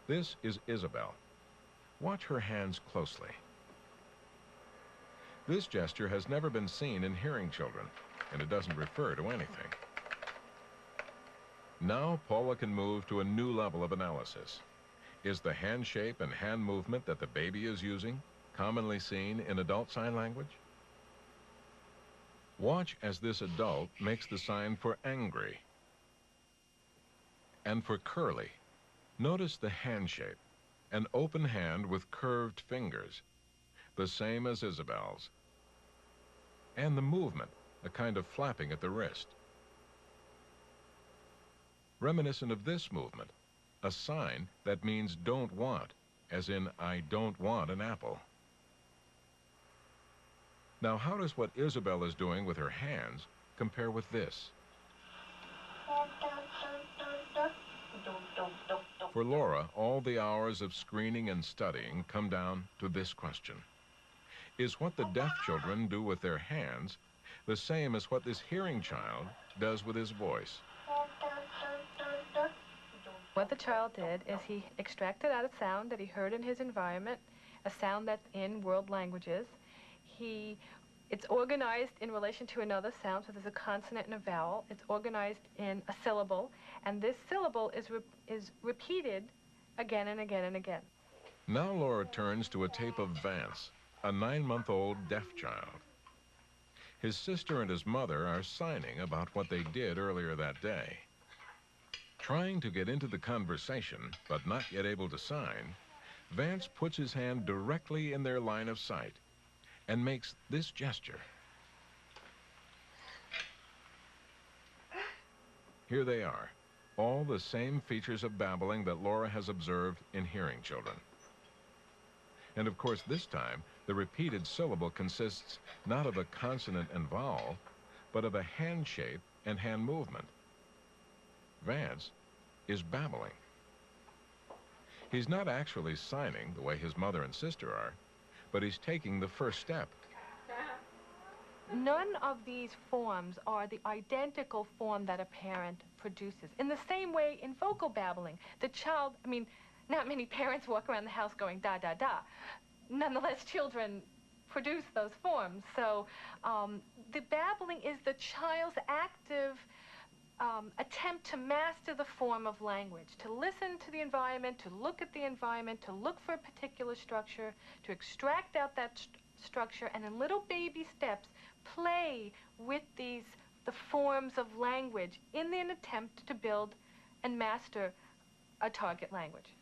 This is Isabel. Watch her hands closely. This gesture has never been seen in hearing children, and it doesn't refer to anything. Now Paula can move to a new level of analysis. Is the hand shape and hand movement that the baby is using commonly seen in adult sign language? Watch as this adult makes the sign for angry and for curly. Notice the hand shape, an open hand with curved fingers, the same as Isabel's, and the movement, a kind of flapping at the wrist. Reminiscent of this movement, a sign that means don't want, as in I don't want an apple. Now, how does what Isabel is doing with her hands compare with this? For Laura, all the hours of screening and studying come down to this question. Is what the deaf children do with their hands the same as what this hearing child does with his voice? What the child did is he extracted out a sound that he heard in his environment, a sound that's in world languages. It's organized in relation to another sound, so there's a consonant and a vowel. It's organized in a syllable, and this syllable is repeated again and again and again. Now Laura turns to a tape of Vance, a 9-month-old deaf child. His sister and his mother are signing about what they did earlier that day. Trying to get into the conversation, but not yet able to sign, Vance puts his hand directly in their line of sight and makes this gesture. Here they are, all the same features of babbling that Laura has observed in hearing children. And of course, this time, the repeated syllable consists not of a consonant and vowel, but of a hand shape and hand movement. Vance is babbling. He's not actually signing the way his mother and sister are, but he's taking the first step. None of these forms are the identical form that a parent produces. In the same way, in vocal babbling, the child, not many parents walk around the house going da, da, da. Nonetheless, children produce those forms. So the babbling is the child's active attempt to master the form of language, to listen to the environment, to look at the environment, to look for a particular structure, to extract out that structure, and in little baby steps, play with the forms of language in an attempt to build and master a target language.